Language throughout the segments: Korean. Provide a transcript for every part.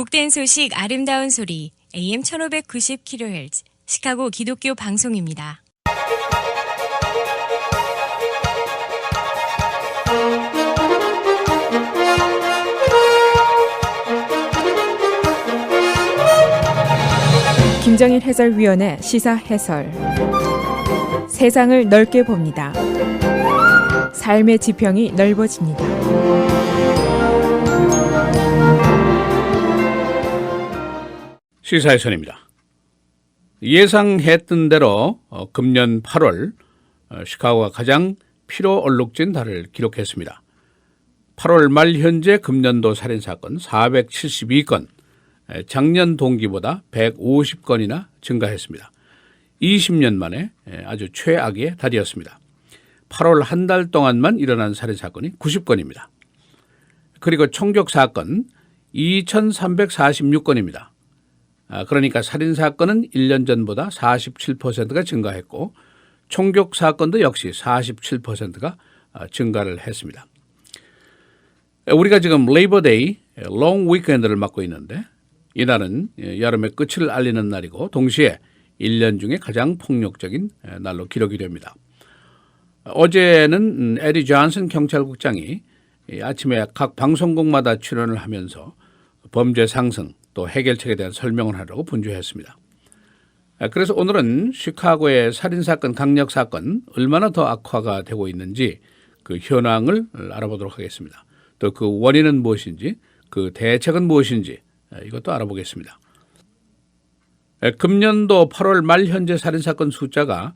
복된 소식 아름다운 소리 AM 1590kHz 시카고 기독교 방송입니다. 김정일 해설위원의 시사 해설. 세상을 넓게 봅니다. 삶의 지평이 넓어집니다. 시사해설입니다. 예상했던 대로 금년 8월 시카고가 가장 피로 얼룩진 달을 기록했습니다. 8월 말 현재 금년도 살인사건 472건, 작년 동기보다 150건이나 증가했습니다. 20년 만에 아주 최악의 달이었습니다. 8월 한 달 동안만 일어난 살인사건이 90건입니다. 그리고 총격사건 2346건입니다. 그러니까 살인사건은 1년 전보다 47%가 증가했고 총격사건도 역시 47%가 증가를 했습니다. 우리가 지금 레이버데이 롱 위켄드를 맞고 있는데 이날은 여름의 끝을 알리는 날이고 동시에 1년 중에 가장 폭력적인 날로 기록이 됩니다. 어제는 에디 존슨 경찰국장이 아침에 각 방송국마다 출연을 하면서 범죄 상승 또 해결책에 대한 설명을 하려고 분주했습니다. 그래서 오늘은 시카고의 살인사건, 강력사건 얼마나 더 악화가 되고 있는지 그 현황을 알아보도록 하겠습니다. 또 그 원인은 무엇인지, 그 대책은 무엇인지 이것도 알아보겠습니다. 금년도 8월 말 현재 살인사건 숫자가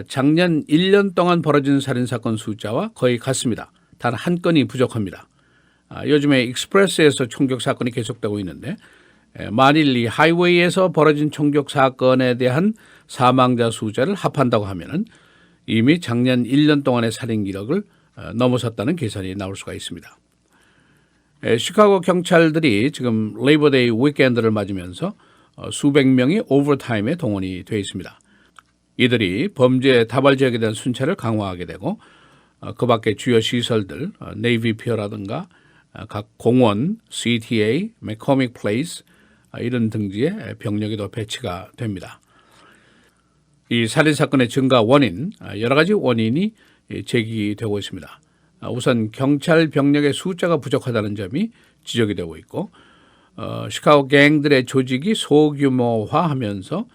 작년 1년 동안 벌어진 살인사건 숫자와 거의 같습니다. 단 한 건이 부족합니다. 요즘에 익스프레스에서 총격사건이 계속되고 있는데 만일 이 하이웨이에서 벌어진 총격사건에 대한 사망자 숫자를 합한다고 하면 이미 작년 1년 동안의 살인 기록을 넘어섰다는 계산이 나올 수가 있습니다. 시카고 경찰들이 지금 레이버데이 위켄드를 맞으면서 수백 명이 오버타임에 동원이 되어 있습니다. 이들이 범죄 다발 지역에 대한 순찰을 강화하게 되고 그 밖에 주요 시설들, 네이비 피어라든가 각 공원, CTA, 맥코믹 플레이스 이런 등지에 병력이 더 배치가 됩니다. 이 살인사건의 증가 원인, 여러 가지 원인이 제기되고 있습니다. 우선 경찰 병력의 숫자가 부족하다는 점이 지적이 되고 있고 시카고 갱들의 조직이 소규모화하면서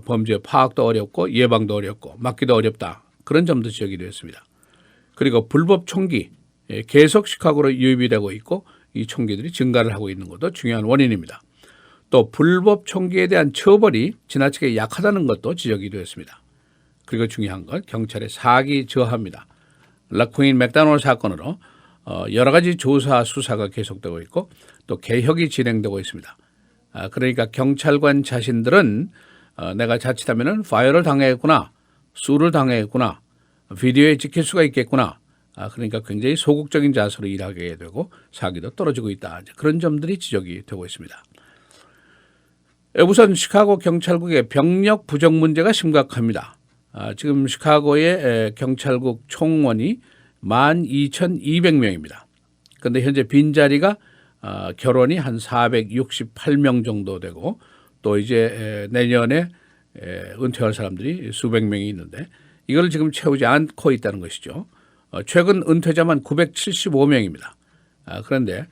범죄 파악도 어렵고 예방도 어렵고 막기도 어렵다. 그런 점도 지적이 되었습니다. 그리고 불법 총기 계속 시카고로 유입이 되고 있고 이 총기들이 증가를 하고 있는 것도 중요한 원인입니다. 또 불법 총기에 대한 처벌이 지나치게 약하다는 것도 지적이 되었습니다. 그리고 중요한 건 경찰의 사기 저하입니다. 라퀸 맥다놀 사건으로 여러 가지 조사 수사가 계속되고 있고 또 개혁이 진행되고 있습니다. 그러니까 경찰관 자신들은 내가 자칫하면 파이어를 당했구나, 수를 당했구나, 비디오에 찍힐 수가 있겠구나. 그러니까 굉장히 소극적인 자세로 일하게 되고 사기도 떨어지고 있다. 그런 점들이 지적이 되고 있습니다. 우선 시카고 경찰국의 병력 부족 문제가 심각합니다. 지금 시카고의 경찰국 총원이 12,200명입니다. 그런데 현재 빈자리가 결혼이 한 468명 정도 되고 또 이제 내년에 은퇴할 사람들이 수백 명이 있는데 이걸 지금 채우지 않고 있다는 것이죠. 최근 은퇴자만 975명입니다. 그런데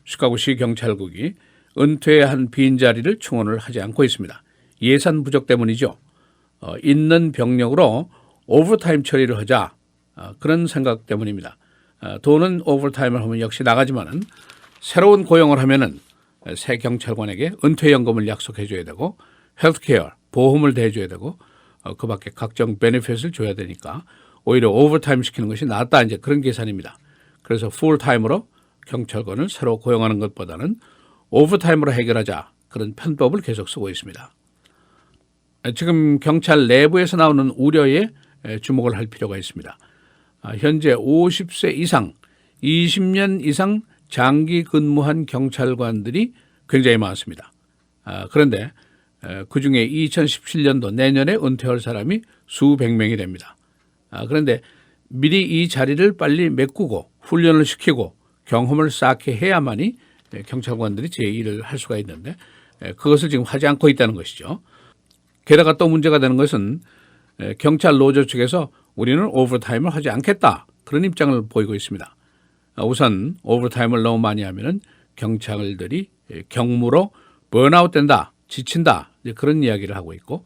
시카고시 경찰국이 은퇴한 빈자리를 충원을 하지 않고 있습니다. 예산 부족 때문이죠. 있는 병력으로 오버타임 처리를 하자 그런 생각 때문입니다. 돈은 오버타임을 하면 역시 나가지만은 새로운 고용을 하면은 새 경찰관에게 은퇴연금을 약속해 줘야 되고 헬스케어 보험을 대줘야 되고 그 밖에 각종 베네핏을 줘야 되니까 오히려 오버타임 시키는 것이 낫다 이제 그런 계산입니다. 그래서 풀타임으로 경찰관을 새로 고용하는 것보다는 오버타임으로 해결하자 그런 편법을 계속 쓰고 있습니다. 지금 경찰 내부에서 나오는 우려에 주목을 할 필요가 있습니다. 현재 50세 이상, 20년 이상 장기 근무한 경찰관들이 굉장히 많습니다. 그런데 그중에 2017년도 내년에 은퇴할 사람이 수백 명이 됩니다. 그런데 미리 이 자리를 빨리 메꾸고 훈련을 시키고 경험을 쌓게 해야만이 경찰관들이 제 일을 할 수가 있는데 그것을 지금 하지 않고 있다는 것이죠. 게다가 또 문제가 되는 것은 경찰 노조 측에서 우리는 오버타임을 하지 않겠다 그런 입장을 보이고 있습니다. 우선 오버타임을 너무 많이 하면은 경찰들이 경무로 번아웃 된다, 지친다 그런 이야기를 하고 있고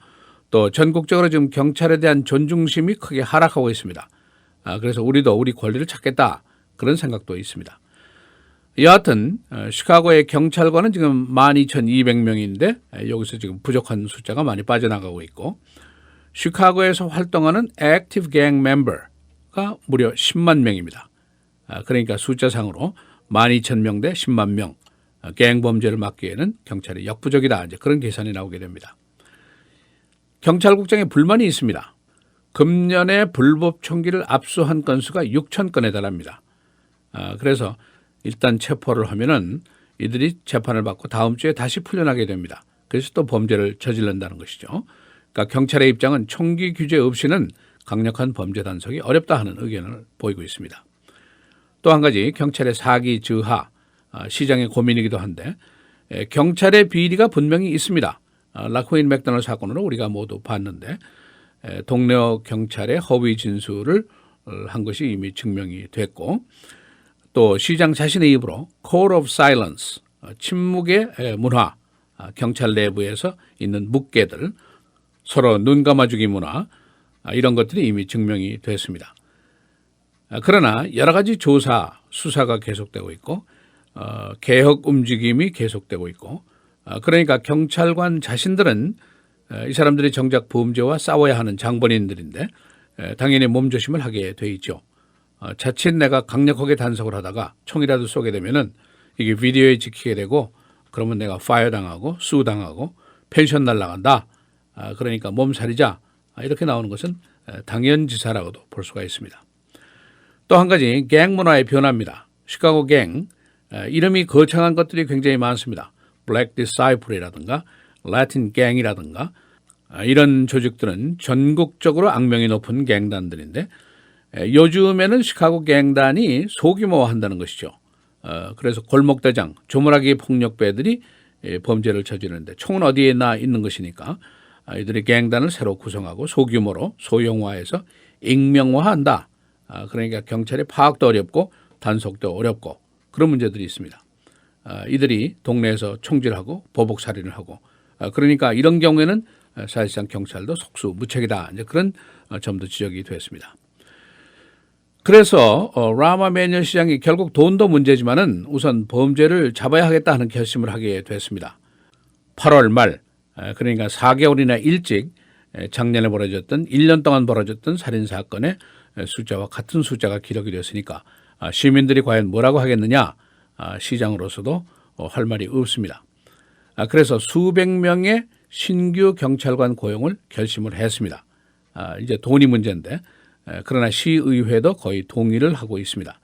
또 전국적으로 지금 경찰에 대한 존중심이 크게 하락하고 있습니다. 그래서 우리도 우리 권리를 찾겠다 그런 생각도 있습니다. 여하튼 시카고의 경찰관은 지금 12,200명인데 여기서 지금 부족한 숫자가 많이 빠져나가고 있고 시카고에서 활동하는 액티브 갱 멤버가 무려 10만 명입니다. 그러니까 숫자상으로 12,000명 대 10만 명 갱 범죄를 막기에는 경찰이 역부족이다 이제 그런 계산이 나오게 됩니다. 경찰국장에 불만이 있습니다. 금년에 불법 총기를 압수한 건수가 6,000건에 달합니다. 그래서 일단 체포를 하면은 이들이 재판을 받고 다음 주에 다시 풀려나게 됩니다. 그래서 또 범죄를 저지른다는 것이죠. 그러니까 경찰의 입장은 총기 규제 없이는 강력한 범죄 단속이 어렵다 하는 의견을 보이고 있습니다. 또 한 가지 경찰의 사기 저하, 시장의 고민이기도 한데 경찰의 비리가 분명히 있습니다. 라코인 맥도널드 사건으로 우리가 모두 봤는데 동네어 경찰의 허위 진술을 한 것이 이미 증명이 됐고 또 시장 자신의 입으로 Code of Silence, 침묵의 문화, 경찰 내부에서 있는 묵개들, 서로 눈 감아주기 문화 이런 것들이 이미 증명이 됐습니다. 그러나 여러 가지 조사, 수사가 계속되고 있고 개혁 움직임이 계속되고 있고 그러니까 경찰관 자신들은 이 사람들이 정작 범죄와 싸워야 하는 장본인들인데 당연히 몸조심을 하게 돼 있죠. 자칫 내가 강력하게 단속을 하다가 총이라도 쏘게 되면은 이게 비디오에 찍히게 되고 그러면 내가 파이어 당하고 수 당하고 펜션 날라간다. 그러니까 몸살이자 이렇게 나오는 것은 당연지사라고도 볼 수가 있습니다. 또 한 가지 갱 문화의 변화입니다. 시카고 갱 이름이 거창한 것들이 굉장히 많습니다. 블랙 디사이플이라든가 라틴 갱이라든가 이런 조직들은 전국적으로 악명이 높은 갱단들인데 요즘에는 시카고 갱단이 소규모화한다는 것이죠. 그래서 골목대장, 조물아기 폭력배들이 범죄를 저지르는데 총은 어디에나 있는 것이니까 이들이 갱단을 새로 구성하고 소규모로 소형화해서 익명화한다. 그러니까 경찰의 파악도 어렵고 단속도 어렵고 그런 문제들이 있습니다. 이들이 동네에서 총질하고 보복살인을 하고 그러니까 이런 경우에는 사실상 경찰도 속수무책이다. 이제 그런 점도 지적이 됐습니다. 그래서 라마 매니언 시장이 결국 돈도 문제지만은 우선 범죄를 잡아야 하겠다 하는 결심을 하게 됐습니다. 8월 말 그러니까 4개월이나 일찍 작년에 벌어졌던 1년 동안 벌어졌던 살인 사건의 숫자와 같은 숫자가 기록이 됐으니까 시민들이 과연 뭐라고 하겠느냐 시장으로서도 할 말이 없습니다. 그래서 수백 명의 신규 경찰관 고용을 결심을 했습니다. 이제 돈이 문제인데 그러나 시의회도 거의 동의를 하고 있습니다.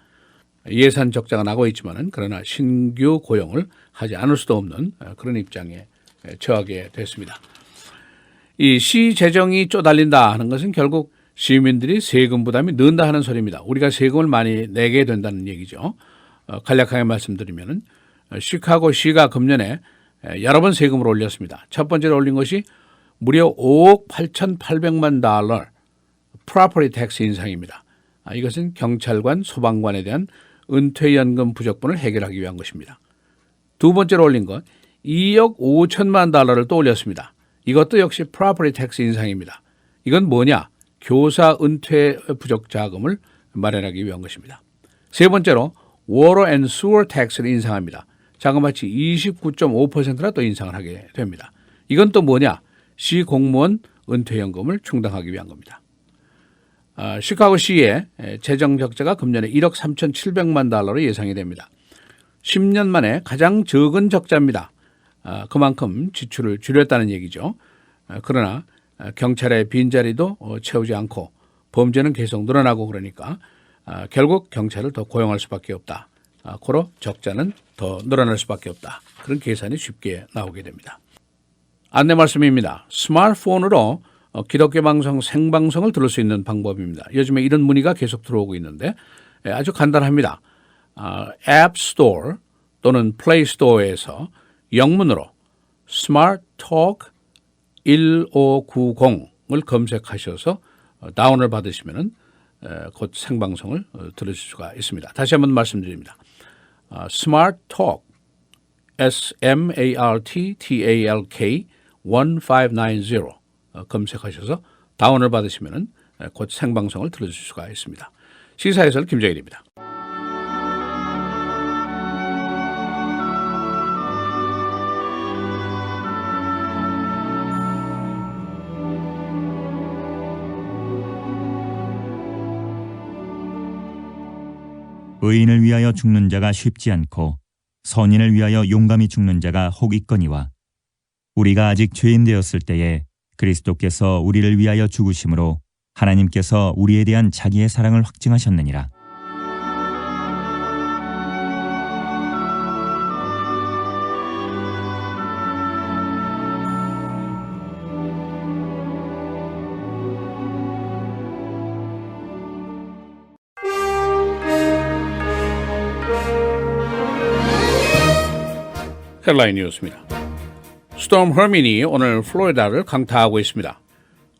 예산 적자가 나고 있지만은 그러나 신규 고용을 하지 않을 수도 없는 그런 입장에 처하게 됐습니다. 이 시 재정이 쪼달린다 하는 것은 결국 시민들이 세금 부담이 는다 하는 소리입니다. 우리가 세금을 많이 내게 된다는 얘기죠. 간략하게 말씀드리면은 시카고 시가 금년에 여러 번 세금을 올렸습니다. 첫 번째로 올린 것이 무려 5억 8,800만 달러 property tax 인상입니다. 이것은 경찰관, 소방관에 대한 은퇴연금 부족분을 해결하기 위한 것입니다. 두 번째로 올린 것 2억 5천만 달러를 또 올렸습니다. 이것도 역시 property tax 인상입니다. 이건 뭐냐? 교사 은퇴 부족 자금을 마련하기 위한 것입니다. 세 번째로 water and sewer tax를 인상합니다. 자그마치 29.5%나 또 인상을 하게 됩니다. 이건 또 뭐냐? 시 공무원 은퇴연금을 충당하기 위한 겁니다. 시카고시의 재정 적자가 금년에 1억 3,700만 달러로 예상이 됩니다. 10년 만에 가장 적은 적자입니다. 그만큼 지출을 줄였다는 얘기죠. 그러나 경찰의 빈자리도 채우지 않고 범죄는 계속 늘어나고 그러니까 결국 경찰을 더 고용할 수밖에 없다. 고로 적자는 더 늘어날 수밖에 없다. 그런 계산이 쉽게 나오게 됩니다. 안내 말씀입니다. 스마트폰으로 기독교 방송 생방송을 들을 수 있는 방법입니다. 요즘에 이런 문의가 계속 들어오고 있는데 아주 간단합니다. 앱 스토어 또는 플레이스토어에서 영문으로 Smart Talk 1590을 검색하셔서 다운을 받으시면 곧 생방송을 들으실 수가 있습니다. 다시 한번 말씀드립니다. Smart Talk SMARTTALK 1590 검색하셔서 다운을 받으시면 곧 생방송을 들으실 수가 있습니다. 시사해설 김정일입니다. 의인을 위하여 죽는 자가 쉽지 않고 선인을 위하여 용감히 죽는 자가 혹 있거니와 우리가 아직 죄인 되었을 때에 그리스도께서 우리를 위하여 죽으심으로 하나님께서 우리에 대한 자기의 사랑을 확증하셨느니라. 헬라인 뉴스입니다. 스톰 허민이 오늘 플로리다를 강타하고 있습니다.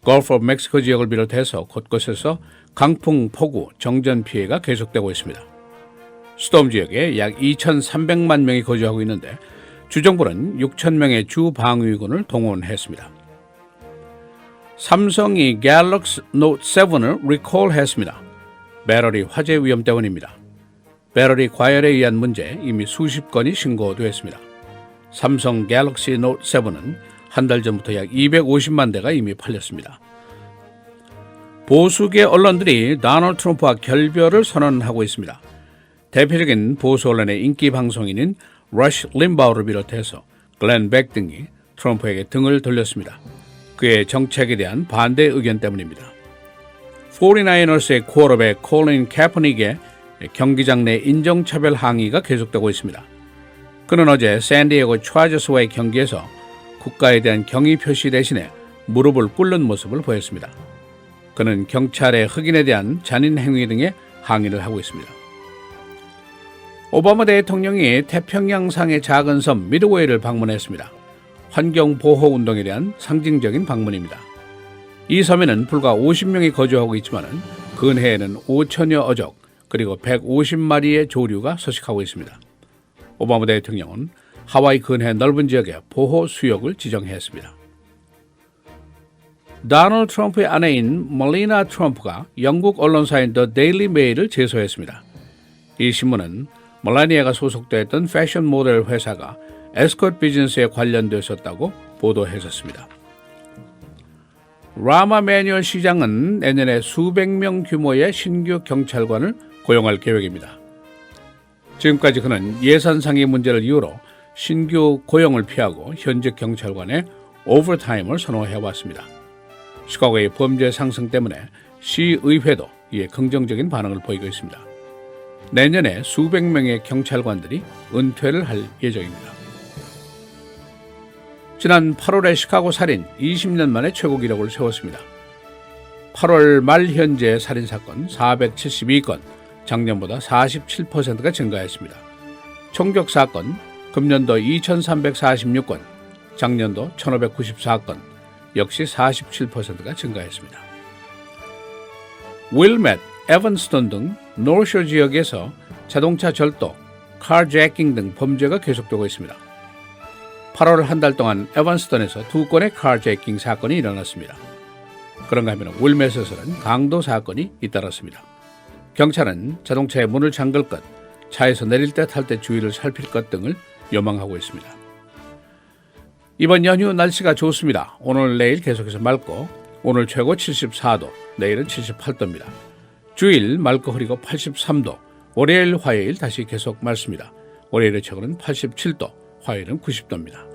걸프 오브 멕시코 지역을 비롯해서 곳곳에서 강풍, 폭우, 정전 피해가 계속되고 있습니다. 스톰 지역에 약 2,300만 명이 거주하고 있는데 주정부는 6,000명의 주방위군을 동원했습니다. 삼성이 갤럭시 노트 7을 리콜했습니다. 배터리 화재 위험 때문입니다. 배터리 과열에 의한 문제 이미 수십 건이 신고됐습니다. 삼성 갤럭시 노트 7은 한 달 전부터 약 250만 대가 이미 팔렸습니다. 보수계 언론들이 도널드 트럼프와 결별을 선언하고 있습니다. 대표적인 보수 언론의 인기 방송인인 러시 림바우를 비롯해서 글렌 백 등이 트럼프에게 등을 돌렸습니다. 그의 정책에 대한 반대 의견 때문입니다. 49ers의 쿼터백 콜린 캐퍼닉의 경기장 내 인종차별 항의가 계속되고 있습니다. 그는 어제 샌디에고 차저스와의 경기에서 국가에 대한 경의 표시 대신에 무릎을 꿇는 모습을 보였습니다. 그는 경찰의 흑인에 대한 잔인 행위 등의 항의를 하고 있습니다. 오바마 대통령이 태평양상의 작은 섬 미드웨이를 방문했습니다. 환경보호운동에 대한 상징적인 방문입니다. 이 섬에는 불과 50명이 거주하고 있지만 근해에는 5천여 어족 그리고 150마리의 조류가 서식하고 있습니다. 오바마 대통령은 하와이 근해 넓은 지역에 보호 수역을 지정했습니다. 도널드 트럼프의 아내인 멜리나 트럼프가 영국 언론사인 더 데일리 메일을 제소했습니다. 이 신문은 멜라니아가 소속됐던 패션 모델 회사가 에스코트 비즈니스에 관련되었다고 보도했었습니다. 라마 매뉴얼 시장은 내년에 수백 명 규모의 신규 경찰관을 고용할 계획입니다. 지금까지 그는 예산상의 문제를 이유로 신규 고용을 피하고 현직 경찰관의 오버타임을 선호해왔습니다. 시카고의 범죄 상승 때문에 시의회도 이에 긍정적인 반응을 보이고 있습니다. 내년에 수백 명의 경찰관들이 은퇴를 할 예정입니다. 지난 8월의 시카고 살인 20년 만에 최고 기록을 세웠습니다. 8월 말 현재 살인사건 472건, 작년보다 47%가 증가했습니다. 총격사건 금년도 2346건, 작년도 1594건, 역시 47%가 증가했습니다. 윌맷, 에번스턴 등 노쇼 지역에서 자동차 절도, 카제킹 등 범죄가 계속되고 있습니다. 8월 한 달 동안 에번스턴에서 2건의 카제킹 사건이 일어났습니다. 그런가 하면 윌맷에서는 강도 사건이 잇따랐습니다. 경찰은 자동차의 문을 잠글 것, 차에서 내릴 때 탈 때 주의를 살필 것 등을 요망하고 있습니다. 이번 연휴 날씨가 좋습니다. 오늘 내일 계속해서 맑고 오늘 최고 74도, 내일은 78도입니다. 주일 맑고 흐리고 83도, 월요일 화요일 다시 계속 맑습니다. 월요일의 최고는 87도, 화요일은 90도입니다.